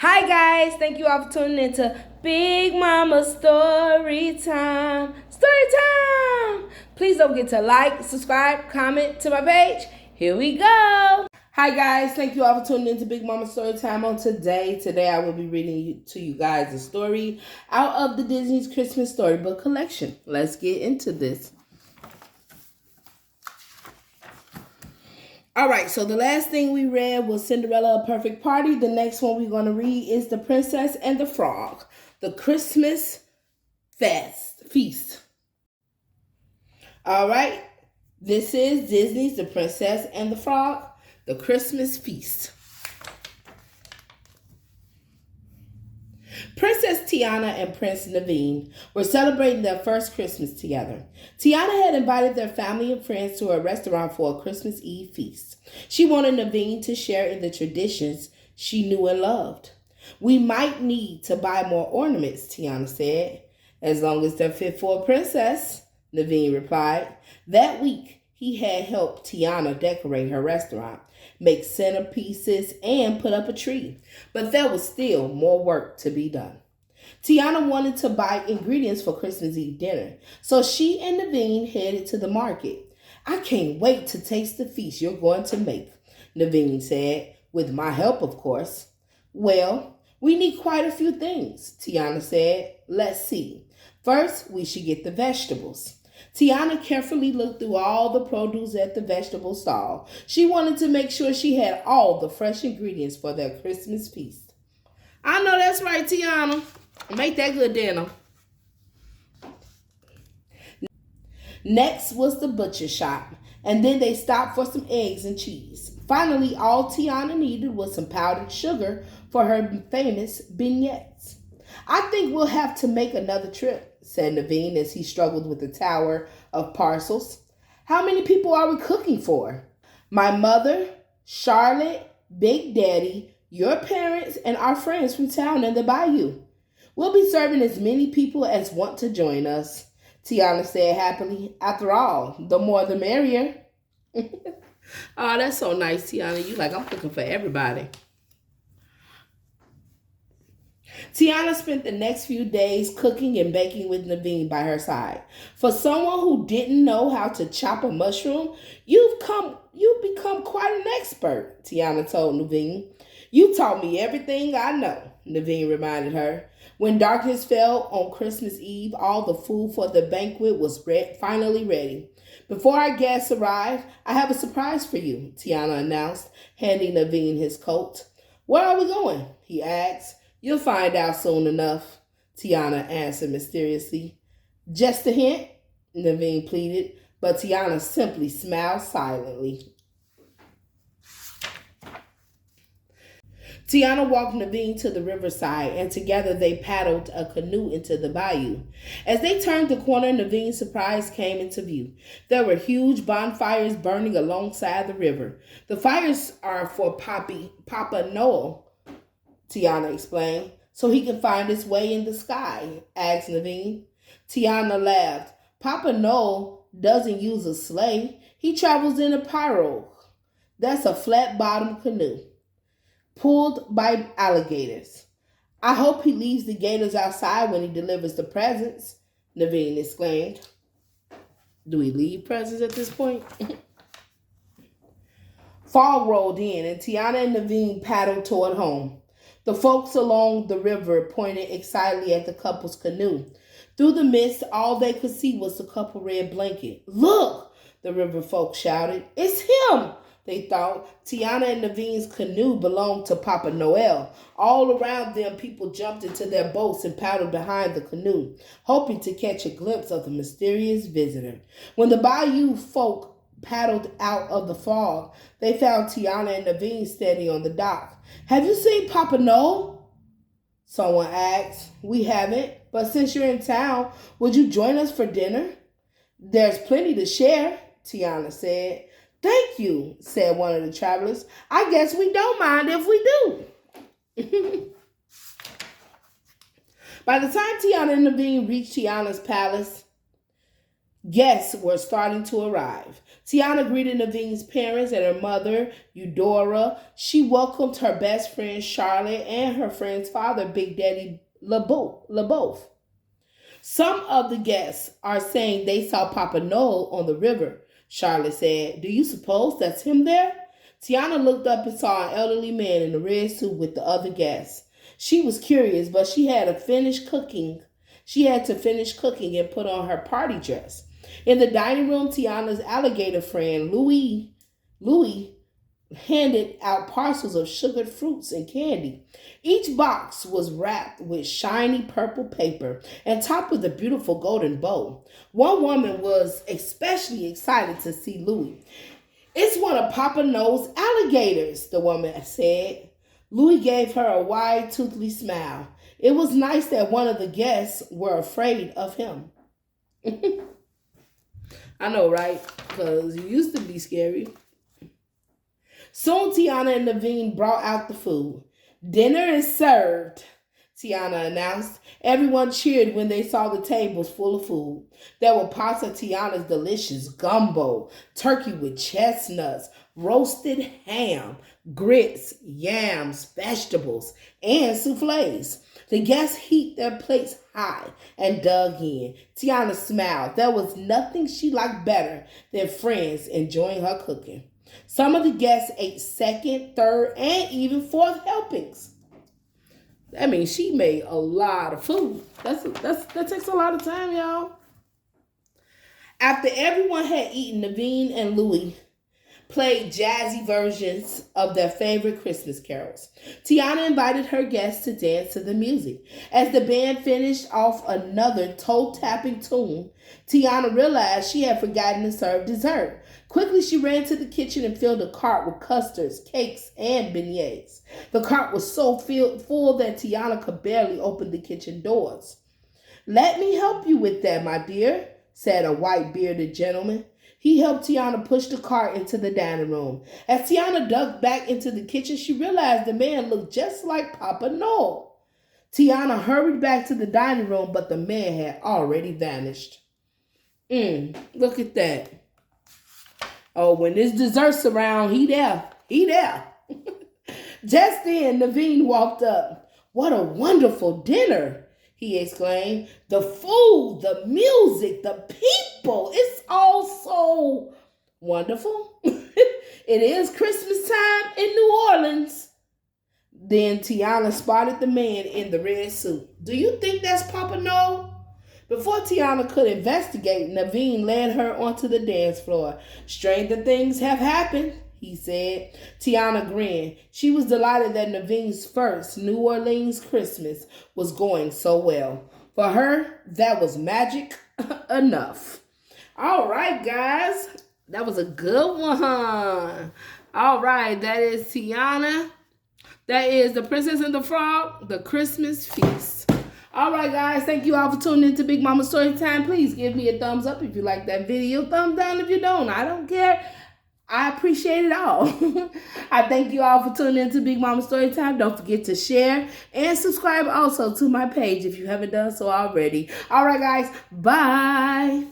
Hi guys, thank you all for tuning into Big Mama Story Time. Story time! Please don't forget to like, subscribe, comment to my page. Here we go. Hi guys, thank you all for tuning into Big Mama Story Time on today. Today I will be reading to you guys a story out of the Disney's Christmas Storybook collection. Let's get into this. All right, so the last thing we read was Cinderella, A Perfect Party. The next one we're going to read is The Princess and the Frog, the Christmas Feast. All right, this is Disney's The Princess and the Frog, the Christmas Feast. Princess Tiana and Prince Naveen were celebrating their first Christmas together. Tiana had invited their family and friends to a restaurant for a Christmas Eve feast. She wanted Naveen to share in the traditions she knew and loved. "We might need to buy more ornaments," Tiana said. "As long as they're fit for a princess," Naveen replied. That week, he had helped Tiana decorate her restaurant, make centerpieces, and put up a tree. But there was still more work to be done. Tiana wanted to buy ingredients for Christmas Eve dinner, so she and Naveen headed to the market. "I can't wait to taste the feast you're going to make," Naveen said, "with my help, of course." "Well, we need quite a few things," Tiana said. "Let's see. First, we should get the vegetables." Tiana carefully looked through all the produce at the vegetable stall. She wanted to make sure she had all the fresh ingredients for their Christmas feast. "I know that's right, Tiana. Make that good dinner." Next was the butcher shop, and then they stopped for some eggs and cheese. Finally, all Tiana needed was some powdered sugar for her famous beignets. "I think we'll have to make another trip," said Naveen as he struggled with the tower of parcels. "How many people are we cooking for?" "My mother, Charlotte, Big Daddy, your parents, and our friends from town and the bayou. We'll be serving as many people as want to join us," Tiana said happily. "After all, the more the merrier." Oh, that's so nice, Tiana. You like, I'm cooking for everybody. Tiana spent the next few days cooking and baking with Naveen by her side. "For someone who didn't know how to chop a mushroom, you've become quite an expert," Tiana told Naveen. "You taught me everything I know," Naveen reminded her. When darkness fell on Christmas Eve, all the food for the banquet was finally ready. "Before our guests arrive, I have a surprise for you," Tiana announced, handing Naveen his coat. "Where are we going?" he asked. "You'll find out soon enough," Tiana answered mysteriously. "Just a hint?" Naveen pleaded, but Tiana simply smiled silently. Tiana walked Naveen to the riverside, and together they paddled a canoe into the bayou. As they turned the corner, Naveen's surprise came into view. There were huge bonfires burning alongside the river. "The fires are for Papa Noel," Tiana explained, "so he can find his way in the sky," asked Naveen. Tiana laughed. "Papa Noel doesn't use a sleigh. He travels in a pirogue. That's a flat-bottomed canoe, pulled by alligators. I hope he leaves the gators outside when he delivers the presents," Naveen exclaimed. Do we leave presents at this point? Fall rolled in, and Tiana and Naveen paddled toward home. The folks along the river pointed excitedly at the couple's canoe. Through the mist, all they could see was the couple red blanket. "Look!" the river folks shouted. "It's him!" they thought. Tiana and Naveen's canoe belonged to Papa Noel. All around them, people jumped into their boats and paddled behind the canoe, hoping to catch a glimpse of the mysterious visitor. When the bayou folk paddled out of the fog, they found Tiana and Naveen standing on the dock. "Have you seen Papa Noel?" someone asked. "We haven't, but since you're in town, would you join us for dinner?" "There's plenty to share," Tiana said. "Thank you," said one of the travelers. "I guess we don't mind if we do." By the time Tiana and Naveen reached Tiana's palace, guests were starting to arrive. Tiana greeted Naveen's parents and her mother, Eudora. She welcomed her best friend, Charlotte, and her friend's father, Big Daddy LaBeouf. Some of the guests are saying they saw Papa Noel on the river, Charlotte said. Do you suppose that's him there? Tiana looked up and saw an elderly man in a red suit with the other guests. She was curious, but she had to finish cooking and put on her party dress. In the dining room, Tiana's alligator friend, Louis, handed out parcels of sugared fruits and candy. Each box was wrapped with shiny purple paper and topped with a beautiful golden bow. One woman was especially excited to see Louis. It's one of Papa Noel's alligators, the woman said. Louis gave her a wide, toothy smile. It was nice that one of the guests were afraid of him. I know, right? Because he used to be scary. Soon Tiana and Naveen brought out the food. Dinner is served, Tiana announced. Everyone cheered when they saw the tables full of food. There were pots of Tiana's delicious gumbo, turkey with chestnuts, roasted ham, grits, yams, vegetables, and soufflés. The guests heaped their plates high and dug in. Tiana smiled. There was nothing she liked better than friends enjoying her cooking. Some of the guests ate second, third, and even fourth helpings. That means she made a lot of food. That takes a lot of time, y'all. After everyone had eaten, Naveen and Louis played jazzy versions of their favorite Christmas carols. Tiana invited her guests to dance to the music. As the band finished off another toe-tapping tune, Tiana realized she had forgotten to serve dessert. Quickly, she ran to the kitchen and filled a cart with custards, cakes, and beignets. The cart was so full that Tiana could barely open the kitchen doors. "Let me help you with that, my dear," said a white-bearded gentleman. He helped Tiana push the cart into the dining room. As Tiana ducked back into the kitchen, she realized the man looked just like Papa Noel. Tiana hurried back to the dining room, but the man had already vanished. Look at that. Oh, when this dessert's around, he there. Just then, Naveen walked up. "What a wonderful dinner," he exclaimed. "The food, the music, the people, it's all so wonderful." "It is Christmas time in New Orleans." Then Tiana spotted the man in the red suit. "Do you think that's Papa Noel?" Before Tiana could investigate, Naveen led her onto the dance floor. "Stranger things have happened," he said. Tiana grinned. She was delighted that Naveen's first New Orleans Christmas was going so well. For her, that was magic enough. All right, guys. That was a good one. All right, that is Tiana. That is The Princess and the Frog, The Christmas Feast. All right, guys. Thank you all for tuning in to Big Mama Storytime. Please give me a thumbs up if you like that video. Thumbs down if you don't. I don't care. I appreciate it all. I thank you all for tuning in to Big Mama Storytime. Don't forget to share and subscribe also to my page if you haven't done so already. All right, guys. Bye.